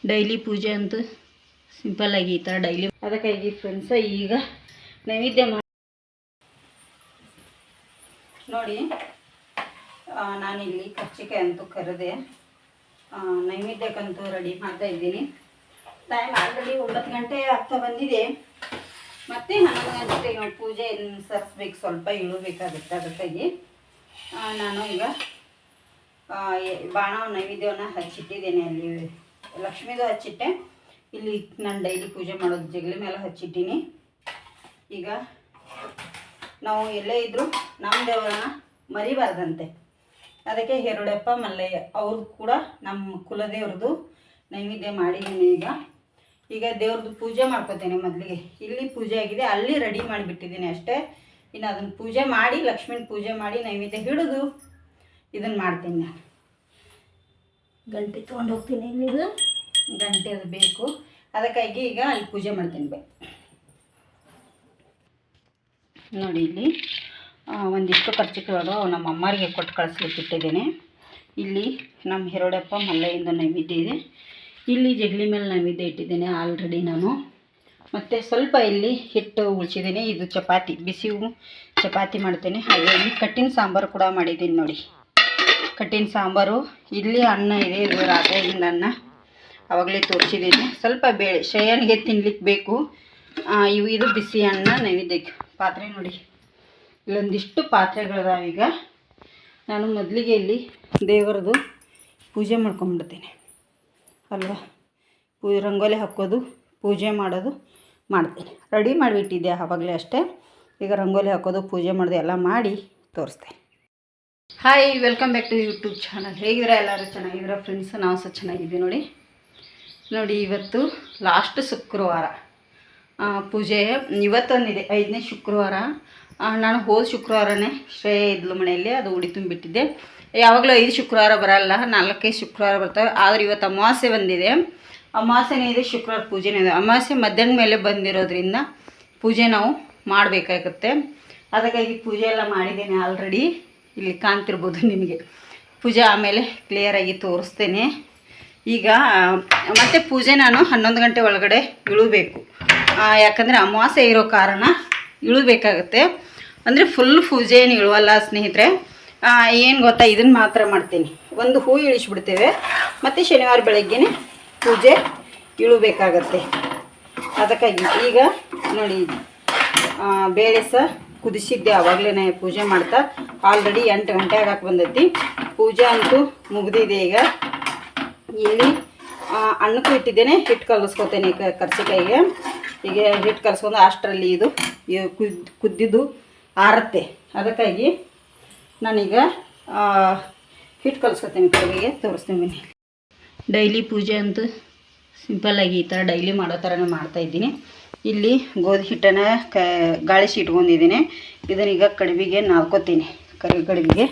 Daily ಪೂಜೆ ಅಂತೂ ಸಿಂಪಲ್ಲಾಗಿ ಈ ಥರ ಡೈಲಿ. ಅದಕ್ಕಾಗಿ ಫ್ರೆಂಡ್ಸ ಈಗ ನೈವೇದ್ಯ ನೋಡಿ, ನಾನಿಲ್ಲಿ ಕರ್ಚಿಕಾಯಿ ಅಂತೂ ಕರೆದೆ, ನೈವೇದ್ಯಕ್ಕಂತೂ ರೆಡಿ ಮಾಡ್ತಾ ಇದ್ದೀನಿ. ಟೈಮ್ ಆಲ್ರೆಡಿ 9 ಗಂಟೆ ಆಗ್ತಾ ಬಂದಿದೆ. ಮತ್ತು 11 ಗಂಟೆಗೆ ಪೂಜೆ ಸರಿಸ್ಬೇಕು, ಸ್ವಲ್ಪ ಇಳಬೇಕಾಗುತ್ತೆ. ಅದಕ್ಕಾಗಿ ನಾನು ಈಗ ಬಾಣ ನೈವೇದ್ಯವನ್ನು ಹಚ್ಚಿಟ್ಟಿದ್ದೇನೆ. ಅಲ್ಲಿ ಲಕ್ಷ್ಮೀದು ಹಚ್ಚಿಟ್ಟೆ, ಇಲ್ಲಿ ನಾನು ಡೈಲಿ ಪೂಜೆ ಮಾಡೋದು ಜಗಲಿ ಮೇಲೆ ಹಚ್ಚಿಟ್ಟೀನಿ. ಈಗ ನಾವು ಎಲ್ಲೇ ಇದ್ದರೂ ನಮ್ಮ ದೇವರನ್ನ ಮರಿಬಾರ್ದಂತೆ. ಅದಕ್ಕೆ ಹೆರಡಪ್ಪ ಮಲ್ಲಯ್ಯ ಅವ್ರದ್ದು ಕೂಡ ನಮ್ಮ ಕುಲದೇವ್ರದ್ದು ನೈವೇದ್ಯ ಮಾಡಿದ್ದೀನಿ. ಈಗ ದೇವ್ರದ್ದು ಪೂಜೆ ಮಾಡ್ಕೋತೇನೆ. ಮೊದಲಿಗೆ ಇಲ್ಲಿ ಪೂಜೆ ಆಗಿದೆ, ಅಲ್ಲಿ ರೆಡಿ ಮಾಡಿಬಿಟ್ಟಿದ್ದೀನಿ ಅಷ್ಟೇ. ಇನ್ನು ಅದನ್ನು ಪೂಜೆ ಮಾಡಿ, ಲಕ್ಷ್ಮೀನ ಪೂಜೆ ಮಾಡಿ ನೈವೇದ್ಯ ಹಿಡಿದು ಇದನ್ನು ಮಾಡ್ತೀನಿ. ನಾನು ಗಂಟೆ ತೊಗೊಂಡು ಹೋಗ್ತೀನಿ. ಇಲ್ಲಿದು ಗಂಟೆ ಅದು ಬೇಕು, ಅದಕ್ಕಾಗಿ ಈಗ ಅಲ್ಲಿ ಪೂಜೆ ಮಾಡ್ತೀನಿ. ನೋಡಿ, ಇಲ್ಲಿ ಒಂದಿಷ್ಟು ಖರ್ಚಿಗಳು ನಮ್ಮ ಅಮ್ಮರಿಗೆ ಕೊಟ್ಟು ಕಳಿಸ್ಲಿಕ್ಕೆ ಇಟ್ಟಿದ್ದೇನೆ. ಇಲ್ಲಿ ನಮ್ಮ ಹೆರಡಪ್ಪ ಮಲ್ಲಯ್ಯಂದು ನೈವೇದ್ಯ ಇದೆ. ಇಲ್ಲಿ ಜಗಲಿ ಮೇಲೆ ನೈವೇದ್ಯ ಇಟ್ಟಿದ್ದೇನೆ ಆಲ್ರೆಡಿ ನಾನು. ಮತ್ತು ಸ್ವಲ್ಪ ಇಲ್ಲಿ ಹಿಟ್ಟು ಉಳಿಸಿದ್ದೀನಿ. ಇದು ಚಪಾತಿ, ಬಿಸಿ ಚಪಾತಿ ಮಾಡ್ತೇನೆ. ಹಾಗೆ ಇಲ್ಲಿ ಕಟ್ಟಿನ ಸಾಂಬಾರು ಕೂಡ ಮಾಡಿದ್ದೀನಿ. ನೋಡಿ, ಕಟ್ಟಿನ ಸಾಂಬಾರು. ಇಲ್ಲಿ ಅನ್ನ ಇದೆ, ಇದು ರಾತ್ರಿಯಿಂದ ಅನ್ನ ಆವಾಗಲೇ ತೋರಿಸಿದ್ದೀನಿ. ಸ್ವಲ್ಪ ಬೇಳೆ ಶ್ರೇಯನಿಗೆ ತಿನ್ಲಿಕ್ಕೆ ಬೇಕು. ಇದು ಬಿಸಿ ಅನ್ನ ನೈವೇದ್ಯಕ್ಕೆ. ಪಾತ್ರೆ ನೋಡಿ, ಇಲ್ಲೊಂದಿಷ್ಟು ಪಾತ್ರೆಗಳಿದಾವೆ. ಈಗ ನಾನು ಮೊದಲಿಗೆ ಇಲ್ಲಿ ದೇವರದು ಪೂಜೆ ಮಾಡ್ಕೊಂಡ್ಬಿಡ್ತೇನೆ ಅಲ್ವಾ. ರಂಗೋಲಿ ಹಾಕೋದು, ಪೂಜೆ ಮಾಡೋದು ಮಾಡ್ತೀನಿ. ರೆಡಿ ಮಾಡಿಬಿಟ್ಟಿದ್ದೆ ಆವಾಗಲೇ ಅಷ್ಟೇ. ಈಗ ರಂಗೋಲಿ ಹಾಕೋದು, ಪೂಜೆ ಮಾಡೋದು ಎಲ್ಲ ಮಾಡಿ ತೋರಿಸ್ತೆ. Hi, welcome back to YouTube channel. ಹೇಗಿದ್ರೆ ಎಲ್ಲರೂ ಚೆನ್ನಾಗಿದ್ದೀರಾ ಫ್ರೆಂಡ್ಸ್? ನಾವು ಸಹ ಚೆನ್ನಾಗಿದ್ದೀವಿ. ನೋಡಿ, ಇವತ್ತು ಲಾಸ್ಟ್ ಶುಕ್ರವಾರ ಪೂಜೆ. ಇವತ್ತೊಂದಿದೆ 5ನೇ ಶುಕ್ರವಾರ. ನಾನು ಹೋದ ಶುಕ್ರವಾರನೇ ಶ್ರೇಯ ಇದ್ಲು ಮನೆಯಲ್ಲಿ, ಅದು ಉಡಿ ತುಂಬಿಟ್ಟಿದ್ದೆ. ಯಾವಾಗಲೂ 5 ಶುಕ್ರವಾರ ಬರಲ್ಲ, 4 ಶುಕ್ರವಾರ ಬರ್ತವೆ. ಆದರೆ ಇವತ್ತು ಅಮಾವಾಸ್ಯೆ ಬಂದಿದೆ. ಅಮಾವಾಸ್ಯೆನೇ ಇದೆ, ಶುಕ್ರವಾರ ಪೂಜೆನೇ ಇದೆ. ಅಮಾವಾಸ್ಯೆ ಮಧ್ಯಾಹ್ನ ಮೇಲೆ ಬಂದಿರೋದ್ರಿಂದ ಪೂಜೆ ನಾವು ಮಾಡಬೇಕಾಗುತ್ತೆ. ಅದಕ್ಕಾಗಿ ಪೂಜೆ ಎಲ್ಲ ಮಾಡಿದ್ದೇನೆ ಆಲ್ರೆಡಿ. ಇಲ್ಲಿ ಕಾಣ್ತಿರ್ಬೋದು ನಿಮಗೆ. ಪೂಜೆ ಆಮೇಲೆ ಕ್ಲಿಯರಾಗಿ ತೋರಿಸ್ತೇನೆ. ಈಗ ಮತ್ತೆ ಪೂಜೆ ನಾನು 11 ಗಂಟೆ ಒಳಗಡೆ ಇಳಬೇಕು. ಯಾಕಂದರೆ ಅಮಾವಾಸ್ಯೆ ಇರೋ ಕಾರಣ ಇಳಬೇಕಾಗುತ್ತೆ. ಅಂದರೆ ಫುಲ್ ಪೂಜೆ ಏನು ಇಳುವಲ್ಲ ಸ್ನೇಹಿತರೆ. ಏನು ಗೊತ್ತಾ, ಇದನ್ನು ಮಾತ್ರ ಮಾಡ್ತೀನಿ. ಒಂದು ಹೂ ಇಳಿಸ್ಬಿಡ್ತೇವೆ, ಮತ್ತು ಶನಿವಾರ ಬೆಳಗ್ಗೆನೇ ಪೂಜೆ ಇಳಬೇಕಾಗತ್ತೆ. ಅದಕ್ಕಾಗಿ ಈಗ ನೋಡಿ, ಬೇಳೆ ಸಹ ಕುದಿಸಿದ್ದೆ ಆವಾಗಲೇ ಪೂಜೆ ಮಾಡ್ತಾ. ಆಲ್ರೆಡಿ 8 ಗಂಟೆ ಆಗಕ್ಕೆ ಬಂದೈತಿ. ಪೂಜೆ ಅಂತೂ ಮುಗಿದಿದೆ. ಈಗ ಇಲ್ಲಿ ಅನ್ನಕ್ಕೂ ಇಟ್ಟಿದ್ದೇನೆ, ಹಿಟ್ಟು ಕಲಿಸ್ಕೊತೇನೆ ಕರ್ಚಿಕಾಯಿಗೆ. ಈಗ ಹಿಟ್ಟು ಕಲಿಸ್ಕೊಂಡು ಅಷ್ಟರಲ್ಲಿ ಇದು ಕುದ್ದಿದ್ದು ಆರತ್ತೆ. ಅದಕ್ಕಾಗಿ ನಾನೀಗ ಹಿಟ್ಟು ಕಲಿಸ್ಕೊತೇನೆ. ಕರಿಗೆಗೆ ತೋರಿಸ್ತೀನಿ. ಡೈಲಿ ಪೂಜೆ ಅಂತೂ ಸಿಂಪಲ್ಲಾಗಿ ಈ ಥರ ಡೈಲಿ ಮಾಡೋ ಥರನೇ ಮಾಡ್ತಾಯಿದ್ದೀನಿ. ಇಲ್ಲಿ ಗೋಧಿ ಹಿಟ್ಟನ್ನು ಗಾಳಿಸಿ ಇಟ್ಕೊಂಡಿದ್ದೀನಿ. ಇದನ್ನೀಗ ಕಡುಬಿಗೆ ನಾದ್ಕೋತೀನಿ, ಕಡುಬಿಗೆ.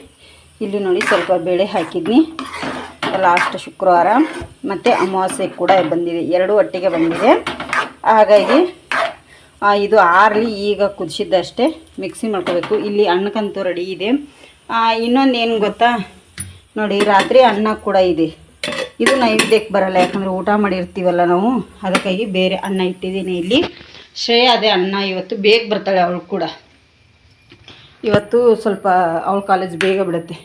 ಇಲ್ಲಿ ನೋಡಿ, ಸ್ವಲ್ಪ ಬೇಳೆ ಹಾಕಿದ್ನಿ. ಲಾಸ್ಟ್ ಶುಕ್ರವಾರ ಮತ್ತು ಅಮಾವಾಸ್ಯೆ ಕೂಡ ಬಂದಿದೆ, 2 ಒಟ್ಟಿಗೆ ಬಂದಿದೆ. ಹಾಗಾಗಿ ಇದು ಆರಲಿ. ಈಗ ಕುದಿಸಿದ್ದಷ್ಟೇ ಮಿಕ್ಸಿ ಮಾಡ್ಕೋಬೇಕು. ಇಲ್ಲಿ ಅನ್ನಕ್ಕಂತೂ ರೆಡಿ ಇದೆ. ಇನ್ನೊಂದು ಏನು ಗೊತ್ತಾ ನೋಡಿ, ರಾತ್ರಿ ಅನ್ನ ಕೂಡ ಇದೆ. ಇದು ನೈವೇದ್ಯಕ್ಕೆ ಬರಲ್ಲ, ಯಾಕಂದರೆ ಊಟ ಮಾಡಿರ್ತೀವಲ್ಲ ನಾವು. ಅದಕ್ಕಾಗಿ ಬೇರೆ ಅನ್ನ ಇಟ್ಟಿದ್ದೀನಿ ಇಲ್ಲಿ. ಶ್ರೇಯ ಅದೇ ಅನ್ನ ಇವತ್ತು ಬೇಗ ಬರ್ತಾಳೆ. ಅವಳು ಕೂಡ ಇವತ್ತು ಸ್ವಲ್ಪ ಅವಳ ಕಾಲೇಜ್ ಬೇಗ ಬಿಡುತ್ತೆ.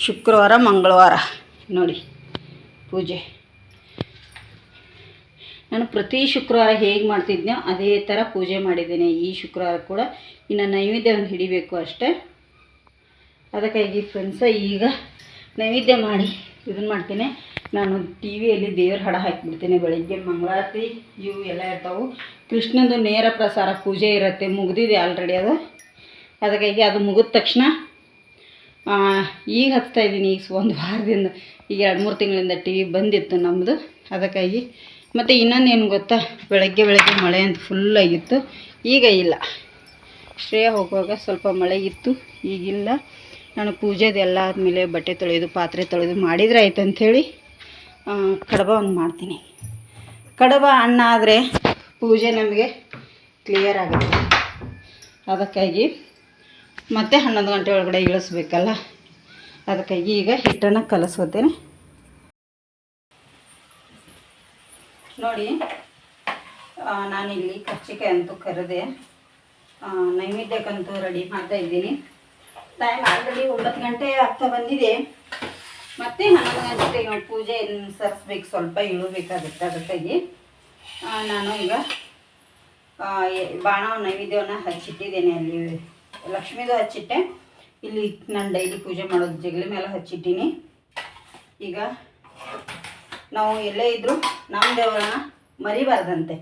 ಶುಕ್ರವಾರ ಮಂಗಳವಾರ ನೋಡಿ ಪೂಜೆ. ನಾನು ಪ್ರತಿ ಶುಕ್ರವಾರ ಹೇಗೆ ಮಾಡ್ತಿದ್ನೋ ಅದೇ ಥರ ಪೂಜೆ ಮಾಡಿದ್ದೇನೆ ಈ ಶುಕ್ರವಾರ ಕೂಡ. ಇನ್ನು ನೈವೇದ್ಯವನ್ನು ಹಿಡಿಬೇಕು ಅಷ್ಟೇ. ಅದಕ್ಕಾಗಿ ಫ್ರೆಂಡ್ಸ ಈಗ ನೈವೇದ್ಯ ಮಾಡಿ ಇದನ್ನು ಮಾಡ್ತೇನೆ. ನಾನು ಟಿ ವಿಯಲ್ಲಿ ದೇವ್ರ ಹಾಡು ಹಾಕಿಬಿಡ್ತೇನೆ. ಬೆಳಗ್ಗೆ ಮಂಗಳಾರತಿ ಇವು ಎಲ್ಲ ಇರ್ತಾವೆ. ಕೃಷ್ಣಂದು ನೇರ ಪ್ರಸಾರ ಪೂಜೆ ಇರುತ್ತೆ, ಮುಗಿದಿದೆ ಆಲ್ರೆಡಿ ಅದು. ಅದಕ್ಕಾಗಿ ಅದು ಮುಗಿದ ತಕ್ಷಣ ಈಗ ಹಚ್ತಾಯಿದ್ದೀನಿ. ಈಗ 1 ವಾರದಿಂದ, ಈಗ 2-3 ತಿಂಗಳಿಂದ ಟಿ ವಿ ಬಂದಿತ್ತು ನಮ್ಮದು. ಅದಕ್ಕಾಗಿ ಮತ್ತು ಇನ್ನೊಂದೇನು ಗೊತ್ತಾ, ಬೆಳಗ್ಗೆ ಮಳೆ ಅಂತ ಫುಲ್ಲಾಗಿತ್ತು. ಈಗ ಇಲ್ಲ. ಶ್ರೇಯ ಹೋಗುವಾಗ ಸ್ವಲ್ಪ ಮಳೆ ಇತ್ತು, ಈಗಿಲ್ಲ. ನಾನು ಪೂಜೆದೆಲ್ಲ ಆದಮೇಲೆ ಬಟ್ಟೆ ತೊಳೆಯೋದು, ಪಾತ್ರೆ ತೊಳೆದು ಮಾಡಿದರೆ ಆಯ್ತು ಅಂಥೇಳಿ ಕಡಬ ಒಂದು ಮಾಡ್ತೀನಿ. ಕಡಬ ಅನ್ನ ಆದರೆ ಪೂಜೆ ನಮಗೆ ಕ್ಲಿಯರ್ ಆಗುತ್ತೆ. ಅದಕ್ಕಾಗಿ ಮತ್ತೆ 11 ಗಂಟೆ ಒಳಗಡೆ ಇಳಿಸ್ಬೇಕಲ್ಲ. ಅದಕ್ಕಾಗಿ ಈಗ ಹಿಟ್ಟನ್ನು ಕಲಸ್ಕೋತೇನೆ. ನೋಡಿ, ನಾನಿಲ್ಲಿ ಕರ್ಚಿಕಾಯಿ ಅಂತೂ ಕರೆದೆ, ನೈವೇದ್ಯಕ್ಕಂತೂ ರೆಡಿ ಮಾಡ್ತಾ ಇದ್ದೀನಿ. ಟೈಮ್ ಆಲ್ರೆಡಿ 9 ಗಂಟೆ ಆಗ್ತಾ ಬಂದಿದೆ. ಮತ್ತು 11 ಗಂಟೆಗೆ ನಾವು ಪೂಜೆ ಸರಿಸ್ಬೇಕು, ಸ್ವಲ್ಪ ಇಳಬೇಕಾಗುತ್ತೆ. ಅದಕ್ಕಾಗಿ ನಾನು ಈಗ ಬಾಣ ನೈವೇದ್ಯವನ್ನು ಹಚ್ಚಿಟ್ಟಿದ್ದೇನೆ. ಅಲ್ಲಿ ಲಕ್ಷ್ಮೀದು ಹಚ್ಚಿಟ್ಟೆ, ಇಲ್ಲಿ ನಾನು ಡೈಲಿ ಪೂಜೆ ಮಾಡೋದು ಜಗಲಿ ಮೇಲೆ ಹಚ್ಚಿಟ್ಟೀನಿ. ಈಗ ನಾವು ಎಲ್ಲೇ ಇದ್ದರೂ ನಮ್ಮ ದೇವರನ್ನ ಮರಿಬಾರ್ದಂತೆ,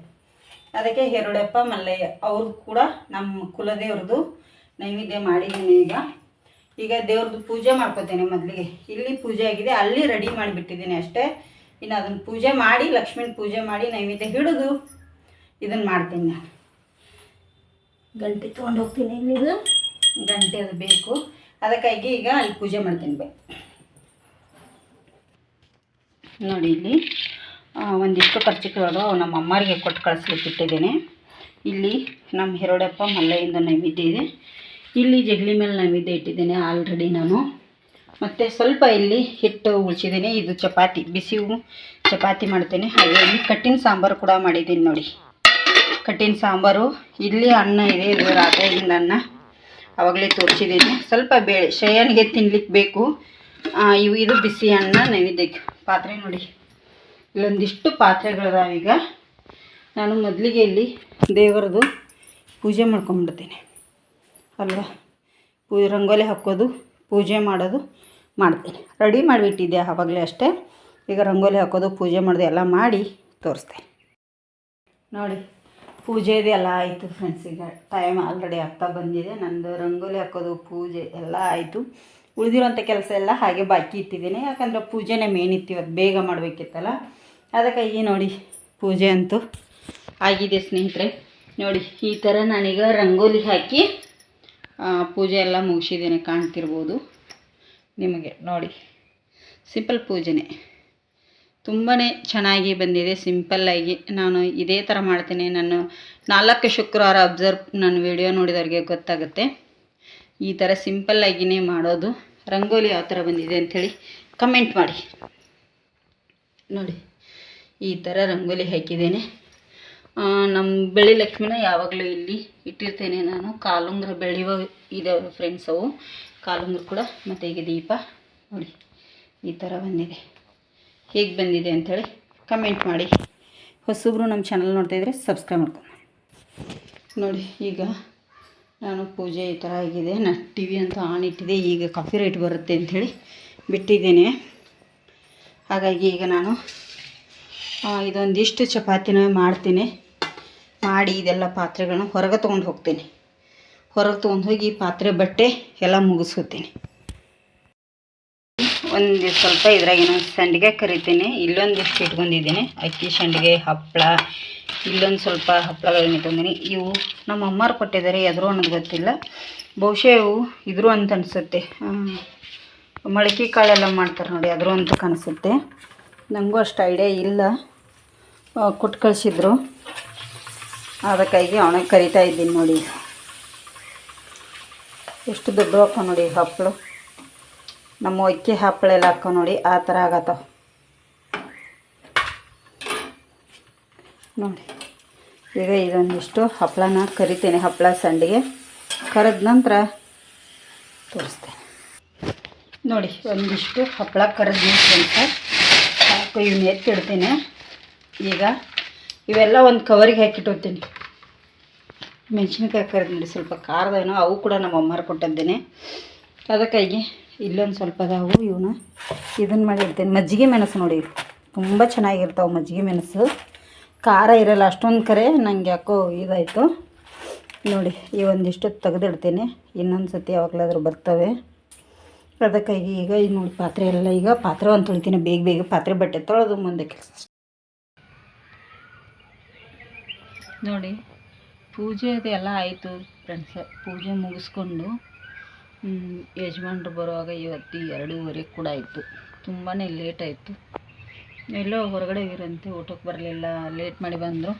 ಅದಕ್ಕೆ ಹೆರಡಪ್ಪ ಮಲ್ಲಯ್ಯ ಅವ್ರದ್ದು ಕೂಡ ನಮ್ಮ ಕುಲದೇವ್ರದ್ದು ನೈವೇದ್ಯ ಮಾಡಿದ್ದೀನಿ. ಈಗ ದೇವ್ರದ್ದು ಪೂಜೆ ಮಾಡ್ಕೋತೇನೆ. ಮೊದಲಿಗೆ ಇಲ್ಲಿ ಪೂಜೆ ಆಗಿದೆ, ಅಲ್ಲಿ ರೆಡಿ ಮಾಡಿಬಿಟ್ಟಿದ್ದೀನಿ ಅಷ್ಟೇ. ಇನ್ನು ಅದನ್ನು ಪೂಜೆ ಮಾಡಿ, ಲಕ್ಷ್ಮೀನ ಪೂಜೆ ಮಾಡಿ ನೈವೇದ್ಯ ಹಿಡಿದು ಇದನ್ನು ಮಾಡ್ತೀನಿ. ನಾನು ಗಂಟೆ ತೊಗೊಂಡು ಹೋಗ್ತೀನಿ. ಇಲ್ಲಿದು ಗಂಟೆ ಅದು ಬೇಕು, ಅದಕ್ಕಾಗಿ ಈಗ ಅಲ್ಲಿ ಪೂಜೆ ಮಾಡ್ತೀನಿ. ನೋಡಿ, ಇಲ್ಲಿ ಒಂದಿಷ್ಟು ಖರ್ಚಿಕೆಗಳು ನಮ್ಮ ಅಮ್ಮರಿಗೆ ಕೊಟ್ಟು ಕಳಿಸ್ಲಿಕ್ಕೆ ಇಟ್ಟಿದ್ದೇನೆ. ಇಲ್ಲಿ ನಮ್ಮ ಹೆರಡಪ್ಪ ಮಲ್ಲಯ್ಯಂದು ನೈವೇದ್ಯ ಇದೆ. ಇಲ್ಲಿ ಜಗಲಿ ಮೇಲೆ ನೈವೇದ್ಯ ಇಟ್ಟಿದ್ದೇನೆ ಆಲ್ರೆಡಿ ನಾನು. ಮತ್ತು ಸ್ವಲ್ಪ ಇಲ್ಲಿ ಹಿಟ್ಟು ಉಳಿಸಿದ್ದೀನಿ. ಇದು ಚಪಾತಿ, ಬಿಸಿ ಚಪಾತಿ ಮಾಡ್ತೇನೆ. ಹಾಗೆ ಇಲ್ಲಿ ಕಟ್ಟಿನ ಸಾಂಬಾರು ಕೂಡ ಮಾಡಿದ್ದೀನಿ. ನೋಡಿ, ಕಟ್ಟಿನ ಸಾಂಬಾರು. ಇಲ್ಲಿ ಅನ್ನ ಇದೆ, ಇದು ರಾತ್ರಿಯಿಂದ ಅನ್ನ, ಆವಾಗಲೇ ತೋರಿಸಿದ್ದೀನಿ. ಸ್ವಲ್ಪ ಬೇಳೆ ಶಯನಿಗೆ ತಿನ್ಲಿಕ್ಕೆ ಬೇಕು. ಇದು ಬಿಸಿ ಅನ್ನ ನೈವೇದ್ಯಕ್ಕೆ. ಪಾತ್ರೆ ನೋಡಿ, ಇಲ್ಲೊಂದಿಷ್ಟು ಪಾತ್ರೆಗಳಿದಾವೆ. ಈಗ ನಾನು ಮೊದಲಿಗೆ ಇಲ್ಲಿ ದೇವರದು ಪೂಜೆ ಮಾಡ್ಕೊಂಡ್ಬಿಡ್ತೀನಿ ಅಲ್ವಾ. ರಂಗೋಲಿ ಹಾಕೋದು, ಪೂಜೆ ಮಾಡೋದು ಮಾಡ್ತೀನಿ. ರೆಡಿ ಮಾಡಿಬಿಟ್ಟಿದ್ದೆ ಆವಾಗಲೇ ಅಷ್ಟೇ. ಈಗ ರಂಗೋಲಿ ಹಾಕೋದು, ಪೂಜೆ ಮಾಡೋದು ಎಲ್ಲ ಮಾಡಿ ತೋರಿಸ್ತೇನೆ. ನೋಡಿ, ಪೂಜೆದು ಎಲ್ಲ ಆಯಿತು ಫ್ರೆಂಡ್ಸ್. ಈಗ ಟೈಮ್ ಆಲ್ರೆಡಿ ಆಗ್ತಾ ಬಂದಿದೆ. ನಂದು ರಂಗೋಲಿ ಹಾಕೋದು, ಪೂಜೆ ಎಲ್ಲ ಆಯಿತು. ಉಳಿದಿರೋಂಥ ಕೆಲಸ ಎಲ್ಲ ಹಾಗೆ ಬಾಕಿ ಇಟ್ಟಿದ್ದೀನಿ, ಯಾಕಂದರೆ ಪೂಜೆನೇ ಮೇನ್ ಇತ್ತು. ಇವತ್ತು ಬೇಗ ಮಾಡಬೇಕಿತ್ತಲ್ಲ, ಅದಕ್ಕಾಗಿ ನೋಡಿ ಪೂಜೆ ಅಂತೂ ಆಗಿದೆ ಸ್ನೇಹಿತರೆ. ನೋಡಿ, ಈ ಥರ ನಾನೀಗ ರಂಗೋಲಿ ಹಾಕಿ ಪೂಜೆ ಎಲ್ಲ ಮುಗಿಸಿದ್ದೇನೆ, ಕಾಣ್ತಿರ್ಬೋದು ನಿಮಗೆ. ನೋಡಿ, ಸಿಂಪಲ್ ಪೂಜೆನೇ, ತುಂಬಾ ಚೆನ್ನಾಗಿ ಬಂದಿದೆ. ಸಿಂಪಲ್ಲಾಗಿ ನಾನು ಇದೇ ಥರ ಮಾಡ್ತೇನೆ. ನಾನು 4 ಶುಕ್ರವಾರ ನನ್ನ ವಿಡಿಯೋ ನೋಡಿದವ್ರಿಗೆ ಗೊತ್ತಾಗುತ್ತೆ. ಈ ಥರ ಸಿಂಪಲ್ಲಾಗಿಯೇ ಮಾಡೋದು. ರಂಗೋಲಿ ಯಾವ ಥರ ಬಂದಿದೆ ಅಂಥೇಳಿ ಕಮೆಂಟ್ ಮಾಡಿ. ನೋಡಿ, ಈ ಥರ ರಂಗೋಲಿ ಹಾಕಿದ್ದೇನೆ. ನಮ್ಮ ಬೆಳ್ಳಿ ಲಕ್ಷ್ಮಿನ ಯಾವಾಗಲೂ ಇಲ್ಲಿ ಇಟ್ಟಿರ್ತೇನೆ ನಾನು. ಕಾಲುಂಗ್ರ ಬೆಳೆಯುವ ಇದಾವೆ ಫ್ರೆಂಡ್ಸ್, ಅವು ಕಾಲುಂಗ್ರ ಕೂಡ. ಮತ್ತು ಈಗ ದೀಪ ನೋಡಿ ಈ ಥರ ಬಂದಿದೆ. ಹೇಗೆ ಬಂದಿದೆ ಅಂಥೇಳಿ ಕಮೆಂಟ್ ಮಾಡಿ. ಹೊಸಬ್ರು ನಮ್ಮ ಚಾನಲ್ ನೋಡ್ತಾಯಿದ್ರೆ ಸಬ್ಸ್ಕ್ರೈಬ್ ಮಾಡ್ಕೊಂಡು ನೋಡಿ. ಈಗ ನಾನು ಪೂಜೆ ಈ ಥರ ಆಗಿದೆ. ನಾನು ಟಿ ವಿ ಅಂತ ಆನ್ ಇಟ್ಟಿದೆ. ಈಗ ಕಾಫಿ ರೇಟ್ ಬರುತ್ತೆ ಅಂಥೇಳಿ ಬಿಟ್ಟಿದ್ದೇನೆ. ಹಾಗಾಗಿ ಈಗ ನಾನು ಇದೊಂದಿಷ್ಟು ಚಪಾತಿನ ಮಾಡ್ತೀನಿ. ಮಾಡಿ ಇದೆಲ್ಲ ಪಾತ್ರೆಗಳನ್ನ ಹೊರಗೆ ತೊಗೊಂಡು ಹೋಗ್ತೀನಿ. ಹೊರಗೆ ತೊಗೊಂಡು ಹೋಗಿ ಪಾತ್ರೆ ಬಟ್ಟೆ ಎಲ್ಲ ಮುಗಿಸ್ಕೊತೀನಿ. ಒಂದು ಸ್ವಲ್ಪ ಇದ್ರಾಗಿನ ಸಂಡಿಗೆ ಕರಿತೀನಿ. ಇಲ್ಲೊಂದಿಷ್ಟು ಇಟ್ಕೊಂಡಿದ್ದೀನಿ, ಅಕ್ಕಿ ಸಂಡಿಗೆ, ಹಪ್ಪಳ. ಇಲ್ಲೊಂದು ಸ್ವಲ್ಪ ಹಪ್ಪಳಗಳನ್ನ ಇಟ್ಕೊಂಡಿದ್ದೀನಿ. ಇವು ನಮ್ಮ ಅಮ್ಮಾರು ಕೊಟ್ಟಿದ್ದಾರೆ, ಎದುರು ಅನ್ನೋದು ಗೊತ್ತಿಲ್ಲ. ಬಹುಶಃ ಇವು ಇದ್ರು ಅಂತ ಅನಿಸುತ್ತೆ. ಮೊಳಕೆ ಕಾಳೆಲ್ಲ ಮಾಡ್ತಾರೆ ನೋಡಿ, ಅದ್ರ ಅಂತ ಕಾಣಿಸುತ್ತೆ. ನನಗೂ ಅಷ್ಟು ಐಡಿಯಾ ಇಲ್ಲ. ಕೊಟ್ಟು ಕಳಿಸಿದ್ರು, ಅದಕ್ಕಾಗಿ ಅವನಿಗೆ ಕರಿತಾ ಇದ್ದೀನಿ. ನೋಡಿ ಎಷ್ಟು ದೊಡ್ಡ ಹಾಕೋ ನೋಡಿ ಹಪ್ಪಳು. ನಮ್ಮ ಅಕ್ಕಿ ಹಪ್ಪಳ ಎಲ್ಲ ಹಾಕೋ ನೋಡಿ, ಆ ಥರ ಆಗತ್ತವ ನೋಡಿ. ಈಗ ಇದೊಂದಿಷ್ಟು ಹಪ್ಪಳನ ಕರಿತೇನೆ. ಹಪ್ಪಳ ಸಂಡಿಗೆ ಕರೆದ ನಂತರ ತೋರಿಸ್ತೇನೆ. ನೋಡಿ, ಒಂದಿಷ್ಟು ಹಪ್ಪಳ ಕರೆದ ಅಂತ ಸಾಕು. ಇವನ್ನ ಎತ್ತಿಡ್ತೀನಿ. ಈಗ ಇವೆಲ್ಲ ಒಂದು ಕವರಿಗೆ ಹಾಕಿಟ್ಟಿರ್ತೀನಿ. ಮೆಣಸಿನ್ಕಾಯಿ ಕರೆದು ನೋಡಿ, ಸ್ವಲ್ಪ ಖಾರದೇನೋ, ಅವು ಕೂಡ ನಮ್ಮ ಅಮ್ಮಾರು ಕೊಟ್ಟಿದ್ದೇನೆ. ಅದಕ್ಕಾಗಿ ಇಲ್ಲೊಂದು ಸ್ವಲ್ಪ ಅದಾವು, ಇವನ್ನ ಇದನ್ನು ಮಾಡಿಡ್ತೇನೆ. ಮಜ್ಜಿಗೆ ಮೆಣಸು ನೋಡಿ, ತುಂಬ ಚೆನ್ನಾಗಿರ್ತಾವೆ ಮಜ್ಜಿಗೆ ಮೆಣಸು. ಖಾರ ಇರೋಲ್ಲ ಅಷ್ಟೊಂದು ಕರೆ. ನಂಗೆ ಯಾಕೋ ಇದಾಯಿತು ನೋಡಿ. ಈ ಒಂದಿಷ್ಟು ತೆಗೆದಿಡ್ತೇನೆ, ಇನ್ನೊಂದು ಸತಿ ಯಾವಾಗಲಾದರೂ ಬರ್ತವೆ. ಅದಕ್ಕಾಗಿ ಈಗ ಇದು ನೋಡಿ ಪಾತ್ರೆ ಎಲ್ಲ, ಈಗ ಪಾತ್ರೆ ಒಂದು ತೊಳಿತೀನಿ ಬೇಗ ಬೇಗ. ಪಾತ್ರೆ ಬಟ್ಟೆ ತೊಳೆದು ಮುಂದೆ ಕೆಲಸ ನೋಡಿ. ಪೂಜೆ ಅದೆಲ್ಲ ಆಯಿತು ಫ್ರೆಂಡ್ಸ್. ಪೂಜೆ ಮುಗಿಸ್ಕೊಂಡು ಯಜಮಾನ್ರು ಬರುವಾಗ ಇವತ್ತು 2:30 ಕೂಡ ಆಯಿತು. ತುಂಬಾ ಲೇಟ್ ಆಯಿತು. ಎಲ್ಲೋ ಹೊರಗಡೆ ಇರಂತೆ, ಊಟಕ್ಕೆ ಬರಲಿಲ್ಲ, ಲೇಟ್ ಮಾಡಿ ಬಂದರು.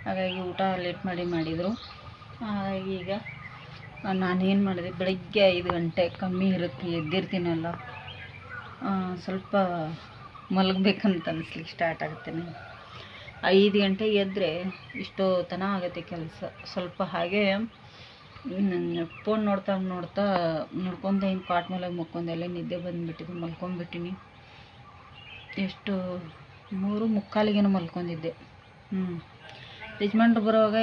ಹಾಗಾಗಿ ಊಟ ಲೇಟ್ ಮಾಡಿದರು. ಹಾಗಾಗಿ ಈಗ ನಾನೇನು ಮಾಡಿದೆ, ಬೆಳಗ್ಗೆ 5 ಗಂಟೆ ಕಮ್ಮಿ ಇರುತ್ತೆ, ಎದ್ದಿರ್ತೀನಲ್ಲ, ಸ್ವಲ್ಪ ಮಲಗಬೇಕಂತ ಅನಿಸ್ಲಿಕ್ಕೆ ಸ್ಟಾರ್ಟ್ ಆಗುತ್ತೆ. 5 ಗಂಟೆಗೆ ಎದ್ದರೆ ಇಷ್ಟೋ ತನ ಆಗುತ್ತೆ ಕೆಲಸ. ಸ್ವಲ್ಪ ಹಾಗೆ ಫೋನ್ ನೋಡ್ತಾ ನೋಡ್ಕೊತ ಹಿಂಗೆ ಕಾಟ್ ಮೇಲೆ ಮಲ್ಕೊಂಡೆಲ್ಲ ನಿದ್ದೆ ಬಂದುಬಿಟ್ಟಿದ್ದು, ಮಲ್ಕೊಂಡ್ಬಿಟ್ಟಿನಿ. ಎಷ್ಟು 3:45ಗೇನೋ ಮಲ್ಕೊಂಡಿದ್ದೆ. ಯಜಮಾನ್ರು ಬರುವಾಗ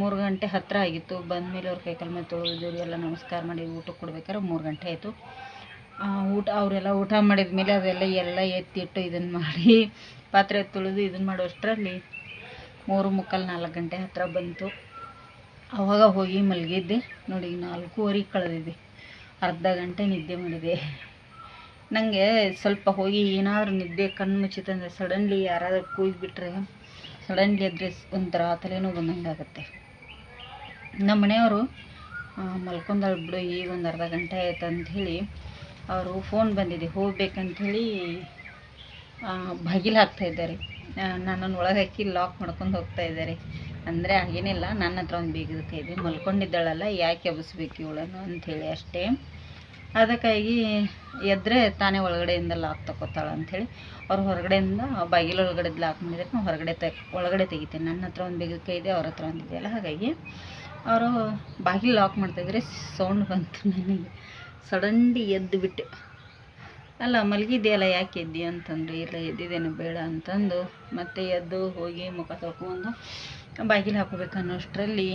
3 ಗಂಟೆ ಹತ್ತಿರ ಆಗಿತ್ತು. ಬಂದಮೇಲೆ ಅವ್ರ ಕೈಕಾಲು ಮೇಲೆ ತೊಳೆದು ಎಲ್ಲ ನಮಸ್ಕಾರ ಮಾಡಿ ಊಟಕ್ಕೆ ಕೊಡ್ಬೇಕಾದ್ರೆ 3 ಗಂಟೆ ಆಯಿತು. ಅವರೆಲ್ಲ ಊಟ ಮಾಡಿದ ಮೇಲೆ ಅದೆಲ್ಲ ಎತ್ತಿಟ್ಟು ಇದನ್ನು ಮಾಡಿ ಪಾತ್ರೆ ತೊಳೆದು ಇದನ್ನು ಮಾಡೋ ಅಷ್ಟರಲ್ಲಿ 3:45 4 ಗಂಟೆ ಹತ್ತಿರ ಬಂತು. ಆವಾಗ ಹೋಗಿ ಮಲಗಿದ್ದೆ ನೋಡಿ. 4:15 ಕಳೆದಿದೆ. ಅರ್ಧ ಗಂಟೆ ನಿದ್ದೆ ಮಾಡಿದೆ. ನನಗೆ ಸ್ವಲ್ಪ ಹೋಗಿ ಏನಾದರೂ ನಿದ್ದೆ ಕಣ್ಣು ಮುಚ್ಚಿತಂದರೆ ಸಡನ್ಲಿ ಯಾರಾದರೂ ಕೂಗಿಬಿಟ್ರೆ ಸಡನ್ಲಿ ಎದ್ರೆ ಒಂಥರ ತಲೆನೋವು ಬಂದಂಗೆ ಆಗುತ್ತೆ. ನಮ್ಮ ಮನೆಯವರು ಮಲ್ಕೊಂಡಾಳು ಬಿಡು, ಈಗ ಒಂದು ಅರ್ಧ ಗಂಟೆ ಆಯ್ತು ಅಂಥೇಳಿ ಅವರು ಫೋನ್ ಬಂದಿದೆ ಹೋಗ್ಬೇಕಂಥೇಳಿ ಬಾಗಿಲು ಹಾಕ್ತಾಯಿದ್ದಾರೆ. ನನ್ನನ್ನು ಒಳಗೆ ಹಾಕಿ ಲಾಕ್ ಮಾಡ್ಕೊಂಡು ಹೋಗ್ತಾ ಇದ್ದಾರೆ. ಅಂದರೆ ಹಾಗೇನಿಲ್ಲ, ನನ್ನ ಹತ್ರ ಒಂದು ಬೀಗದ ಕೈ ಇದೆ. ಮಲ್ಕೊಂಡಿದ್ದಾಳಲ್ಲ, ಯಾಕೆ ಎಬ್ಬಿಸ್ಬೇಕು ಇವಳನ್ನು ಅಂಥೇಳಿ ಅಷ್ಟೇ. ಅದಕ್ಕಾಗಿ ಎದ್ದರೆ ತಾನೇ ಒಳಗಡೆಯಿಂದ ಲಾಕ್ ತಗೋತಾಳೆ ಅಂಥೇಳಿ ಅವ್ರು ಹೊರಗಡೆಯಿಂದ ಬಾಗಿಲು ಒಳಗಡೆ ಲಾಕ್ ಮಾಡಿದರೆ ನಾವು ಒಳಗಡೆ ತೆಗಿತೇನೆ. ನನ್ನ ಹತ್ರ ಒಂದು ಬೀಗದ ಕೈ ಇದೆ, ಅವ್ರ ಹತ್ರ ಒಂದು ಇದೆಯಲ್ಲ. ಹಾಗಾಗಿ ಅವರು ಬಾಗಿಲು ಲಾಕ್ ಮಾಡ್ತಾಯಿದ್ರೆ ಸೌಂಡ್ ಬಂತು. ನನಗೆ ಸಡನ್ಲಿ ಎದ್ದು ಬಿಟ್ಟೆ. ಅಲ್ಲ ಮಲಗಿದೆಯಲ್ಲ ಯಾಕೆ ಎದ್ದಿ ಅಂತಂದರೆ ಇಲ್ಲ ಎದ್ದಿದ್ದೇನೆ ಬೇಡ ಅಂತಂದು ಮತ್ತೆ ಎದ್ದು ಹೋಗಿ ಮುಖ ತೊಳ್ಕೊಂಡು ಬಾಗಿಲು ಹಾಕೋಬೇಕು ಅನ್ನೋಷ್ಟರಲ್ಲಿ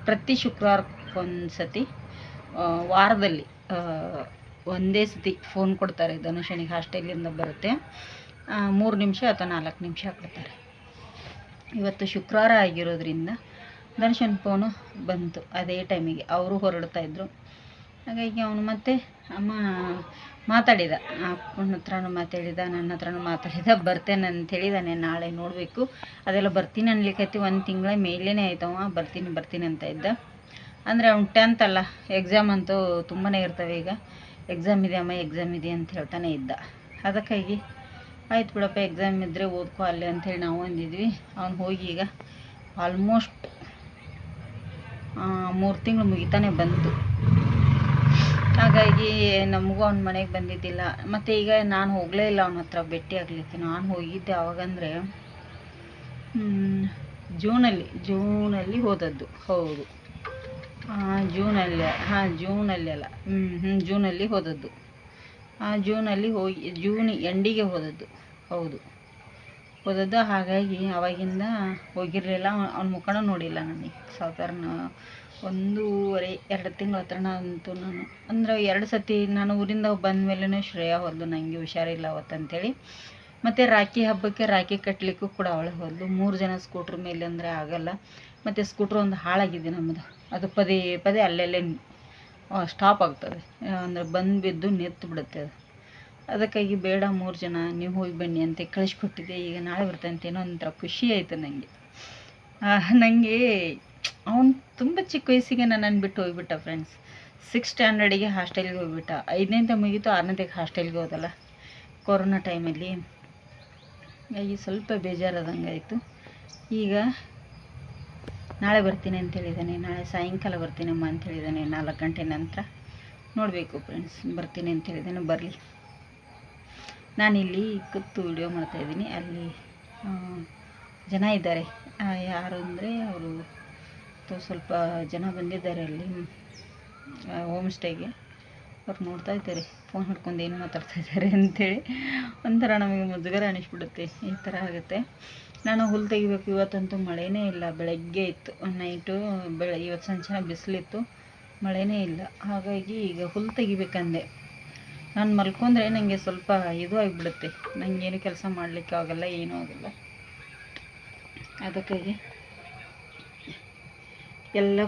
ಪ್ರತಿ ಶುಕ್ರವಾರಕ್ಕೊಂದು ಸತಿ ವಾರದಲ್ಲಿ ಒಂದೇ ಸತಿ ಫೋನ್ ಕೊಡ್ತಾರೆ. ಧನುಷನಿಗೆ ಹಾಸ್ಟೆಲಿಂದ ಬರುತ್ತೆ, 3 ನಿಮಿಷ ಅಥವಾ 4 ನಿಮಿಷ ಕೊಡ್ತಾರೆ. ಇವತ್ತು ಶುಕ್ರವಾರ ಆಗಿರೋದ್ರಿಂದ ಧನುಷನ ಫೋನು ಬಂತು ಅದೇ ಟೈಮಿಗೆ. ಅವರು ಹೊರಡ್ತಾಯಿದ್ರು. ಹಾಗಾಗಿ ಅವನು ಮತ್ತೆ ಅಮ್ಮ ಮಾತಾಡಿದ, ಅಪ್ಪನ ಹತ್ರನೂ ಮಾತಾಡಿದ, ನನ್ನ ಹತ್ರನೂ ಮಾತಾಡಿದ. ಬರ್ತೇನೆ ಅಂತ ಹೇಳಿದಾನೆ, ನಾಳೆ ನೋಡಬೇಕು. ಅದೆಲ್ಲ ಬರ್ತೀನಿ ಅನ್ಲಿಕ್ಕೈತಿ. 1 ತಿಂಗಳ ಮೇಲೇ ಆಯ್ತವ ಬರ್ತೀನಿ ಅಂತ ಇದ್ದ. ಅಂದರೆ ಅವ್ನು 10th ಅಲ್ಲ, ಎಕ್ಸಾಮ್ ಅಂತೂ ತುಂಬಾ ಇರ್ತವೆ. ಈಗ ಎಕ್ಸಾಮ್ ಇದೆ ಅಮ್ಮ, ಎಕ್ಸಾಮ್ ಇದೆ ಅಂತ ಹೇಳ್ತಾನೆ ಇದ್ದ. ಅದಕ್ಕಾಗಿ ಆಯ್ತು ಬಿಡಪ್ಪ, ಎಕ್ಸಾಮ್ ಇದ್ದರೆ ಓದ್ಕೊ ಅಲ್ಲೇ ಅಂಥೇಳಿ ನಾವು ಅಂದಿದ್ವಿ. ಅವ್ನು ಹೋಗಿ ಈಗ ಆಲ್ಮೋಸ್ಟ್ 3 ತಿಂಗಳು ಮುಗಿತಾನೆ ಬಂತು. ಹಾಗಾಗಿ ನಮಗೂ ಅವ್ನ ಮನೆಗೆ ಬಂದಿದ್ದಿಲ್ಲ. ಮತ್ತು ಈಗ ನಾನು ಹೋಗಲೇ ಇಲ್ಲ ಅವನ ಹತ್ರ ಭೇಟಿ ಆಗಲಿಕ್ಕೆ. ನಾನು ಹೋಗಿದ್ದೆ ಯಾವಾಗಂದರೆ ಜೂನಲ್ಲಿ ಹೋದದ್ದು. ಹೌದು, ಜೂನಲ್ಲಿ ಹೋದದ್ದು. ಜೂನಲ್ಲಿ ಹೋಗಿ ಜೂನ್ ಎಂಡಿಗೆ ಹೋದದ್ದು. ಹಾಗಾಗಿ ಅವಾಗಿಂದ ಹೋಗಿರಲಿಲ್ಲ. ಅವ್ನ ಮುಖನೂ ನೋಡಿಲ್ಲ ನನಗೆ. ಸಾಧಾರಣ 1.5-2 ತಿಂಗಳ ಹತ್ರ ಅಂತೂ ನಾನು ಅಂದರೆ 2 ಸತಿ ನಾನು ಊರಿಂದ ಬಂದ ಮೇಲೇ ಶ್ರೇಯಾ ಹೋದ್ಲು, ನನಗೆ ಹುಷಾರಿಲ್ಲ ಅವತ್ತಂತೇಳಿ. ಮತ್ತು ರಾಖಿ ಹಬ್ಬಕ್ಕೆ ರಾಖಿ ಕಟ್ಟಲಿಕ್ಕೂ ಕೂಡ ಅವಳೆ ಹೋದ್ಲು. 3 ಜನ ಸ್ಕೂಟ್ರ್ ಮೇಲೆ ಅಂದರೆ ಆಗಲ್ಲ. ಮತ್ತು ಸ್ಕೂಟ್ರ್ ಒಂದು ಹಾಳಾಗಿದೆ ನಮ್ಮದು. ಅದು ಪದೇ ಅಲ್ಲೆಲ್ಲೇ ಸ್ಟಾಪ್ ಆಗ್ತದೆ, ಅಂದರೆ ಬಂದು ಬಿದ್ದು ನಿಂತು ಬಿಡುತ್ತೆ ಅದು. ಅದಕ್ಕಾಗಿ ಬೇಡ 3 ಜನ ನೀವು ಹೋಗಿ ಬನ್ನಿ ಅಂತ ಕಳಿಸ್ಕೊಟ್ಟಿದ್ದೆ. ಈಗ ನಾಳೆ ಬರ್ತಂತೆ. ಏನೋ ಒಂಥರ ಖುಷಿ ಆಯಿತು ನನಗೆ. ಅವನು ತುಂಬ ಚಿಕ್ಕ ವಯಸ್ಸಿಗೆ ನನ್ನನ್ನು ಬಿಟ್ಟು ಹೋಗಿಬಿಟ್ಟ ಫ್ರೆಂಡ್ಸ್. 6th ಸ್ಟ್ಯಾಂಡರ್ಡಿಗೆ ಹಾಸ್ಟೆಲ್ಗೆ ಹೋಗಿಬಿಟ್ಟ. 5ನೇಂತ ಮುಗೀತು, 6ನೇದಕ್ಕೆ ಹಾಸ್ಟೆಲ್ಗೆ ಹೋದಲ್ಲ ಕೊರೋನಾ ಟೈಮಲ್ಲಿ. ಹಾಗಾಗಿ ಸ್ವಲ್ಪ ಬೇಜಾರಾದಂಗೆ ಆಯಿತು. ಈಗ ನಾಳೆ ಬರ್ತೀನಿ ಅಂತ ಹೇಳಿದ್ದಾನೆ. ನಾಳೆ ಸಾಯಂಕಾಲ ಬರ್ತೀನಮ್ಮ ಅಂತ ಹೇಳಿದ್ದಾನೆ, 4 ಗಂಟೆ ನಂತರ. ನೋಡಬೇಕು ಫ್ರೆಂಡ್ಸ್, ಬರ್ತೀನಿ ಅಂತ ಹೇಳಿದ್ದಾನೆ. ಬರಲಿ. ನಾನಿಲ್ಲಿ ಕೂತು ವಿಡಿಯೋ ಮಾಡ್ತಾಯಿದ್ದೀನಿ. ಅಲ್ಲಿ ಜನ ಇದ್ದಾರೆ. ಯಾರು ಅಂದರೆ ಅವರು ಸ್ವಲ್ಪ ಜನ ಬಂದಿದ್ದಾರೆ ಅಲ್ಲಿ ಹೋಮ್ ಸ್ಟೇಗೆ. ಅವ್ರು ನೋಡ್ತಾ ಇದ್ದಾರೆ, ಫೋನ್ ಹಿಡ್ಕೊಂಡು ಏನು ಮಾತಾಡ್ತಾ ಇದ್ದಾರೆ ಅಂಥೇಳಿ. ಒಂಥರ ನಮಗೆ ಮುಜುಗರ ಅನಿಸ್ಬಿಡುತ್ತೆ. ಈ ಥರ ಆಗುತ್ತೆ. ನಾನು ಹುಲ್ಲು ತೆಗಿಬೇಕು. ಇವತ್ತಂತೂ ಮಳೆನೇ ಇಲ್ಲ. ಬೆಳಗ್ಗೆ ಇತ್ತು, ನೈಟು ಇವತ್ತು ಸಂಜೆ ಬಿಸಿಲಿತ್ತು, ಮಳೆನೇ ಇಲ್ಲ. ಹಾಗಾಗಿ ಈಗ ಹುಲ್ಲು ತೆಗಿಬೇಕಂದೆ. ನಾನು ಮಲ್ಕೊಂಡ್ರೆ ನನಗೆ ಸ್ವಲ್ಪ ಇದು ಆಗಿಬಿಡುತ್ತೆ. ನನಗೇನು ಕೆಲಸ ಮಾಡಲಿಕ್ಕೆ ಆಗಲ್ಲ, ಏನೂ ಆಗಲ್ಲ. ಅದಕ್ಕಾಗಿ ಎಲ್ಲ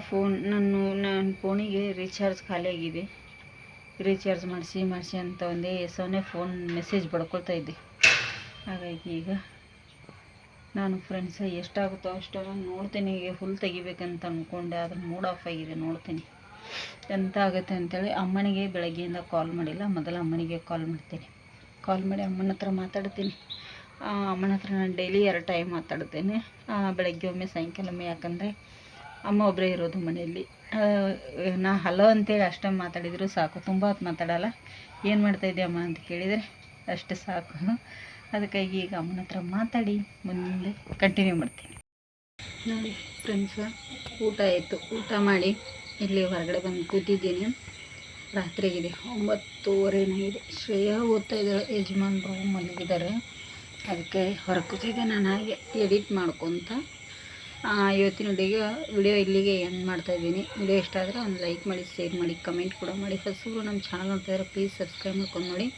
ನನ್ನ ಫೋನಿಗೆ ರೀಚಾರ್ಜ್ ಖಾಲಿ ಆಗಿದೆ. ರೀಚಾರ್ಜ್ ಮಾಡಿಸಿ ಅಂತ ಒಂದೇ ಸೊನ್ನೆ ಫೋನ್ ಮೆಸೇಜ್ ಪಡ್ಕೊಳ್ತಾ ಇದ್ದೆ. ಹಾಗಾಗಿ ಈಗ ನಾನು ಫ್ರೆಂಡ್ಸ್ ಎಷ್ಟಾಗುತ್ತೋ ಅಷ್ಟನ್ನು ನೋಡ್ತೀನಿ. ಈಗ ಹುಲ್ಲು ತೆಗಿಬೇಕಂತ ಅಂದ್ಕೊಂಡೆ, ಆದರೆ ಮೂಡ್ ಆಫ್ ಆಗಿದೆ. ನೋಡ್ತೀನಿ ಎಂತ ಆಗುತ್ತೆ ಅಂಥೇಳಿ. ಅಮ್ಮನಿಗೆ ಬೆಳಗ್ಗೆಯಿಂದ ಕಾಲ್ ಮಾಡಿಲ್ಲ. ಮೊದಲು ಅಮ್ಮನಿಗೆ ಕಾಲ್ ಮಾಡ್ತೀನಿ. ಕಾಲ್ ಮಾಡಿ ಅಮ್ಮನ ಹತ್ರ ಮಾತಾಡ್ತೀನಿ. ಅಮ್ಮನ ಹತ್ರ ನಾನು ಡೈಲಿ 2 ಟೈಮ್ ಮಾತಾಡ್ತೇನೆ, ಬೆಳಗ್ಗೆ ಒಮ್ಮೆ ಸಾಯಂಕಾಲ ಒಮ್ಮೆ. ಯಾಕಂದರೆ ಅಮ್ಮ ಒಬ್ಬರೇ ಇರೋದು ಮನೆಯಲ್ಲಿ. ನಾ ಹಲೋ ಅಂತೇಳಿ ಅಷ್ಟೇ ಮಾತಾಡಿದರೂ ಸಾಕು, ತುಂಬ ಹೊತ್ತು ಮಾತಾಡಲ್ಲ. ಏನು ಮಾಡ್ತಾಯಿದ್ದೆ ಅಮ್ಮ ಅಂತ ಕೇಳಿದರೆ ಅಷ್ಟೇ ಸಾಕು. ಅದಕ್ಕಾಗಿ ಈಗ ಅಮ್ಮನ ಹತ್ರ ಮಾತಾಡಿ ಮುಂದೆ ಕಂಟಿನ್ಯೂ ಮಾಡ್ತೀನಿ. ನೋಡಿ ಫ್ರೆಂಡ್ಸ, ಊಟ ಆಯಿತು. ಊಟ ಮಾಡಿ ಇಲ್ಲಿ ಹೊರಗಡೆ ಬಂದು ಕೂತಿದ್ದೀನಿ. ರಾತ್ರಿಗಿದೆ 9:30 ಶ್ರೇಯಾ ಓದ್ತಾ ಇದ್ದಾಳೆ, ಯಜಮಾನ್ರು ಮಲಗಿದ್ದಾರೆ. ಅದಕ್ಕೆ ಹೊರಗೆ ಕೂತಿದ್ದೆ ನಾನು ಹಾಗೆ ಎಡಿಟ್ ಮಾಡ್ಕೊತ. ಇವತ್ತಿನ ವಿಡಿಯೋ ಇಲ್ಲಿಗೆ ಎಂಡ್ ಮಾಡ್ತಾಯಿದ್ದೀನಿ. ವಿಡಿಯೋ ಇಷ್ಟ ಆದರೆ ಒಂದು ಲೈಕ್ ಮಾಡಿ, ಶೇರ್ ಮಾಡಿ, ಕಮೆಂಟ್ ಕೂಡ ಮಾಡಿ. ಹೊಸಬ್ರು ನಮ್ಮ ಚಾನಲ್ ನೋಡ್ತಾಯಿದ್ರೆ ಪ್ಲೀಸ್ ಸಬ್ಸ್ಕ್ರೈಬ್ ಮಾಡ್ಕೊಂಡು ನೋಡಿ.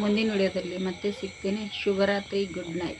ಮುಂದಿನ ವಿಡಿಯೋದಲ್ಲಿ ಮತ್ತೆ ಸಿಗ್ತೀನಿ. ಶುಭರಾತ್ರಿ, ಗುಡ್ ನೈಟ್.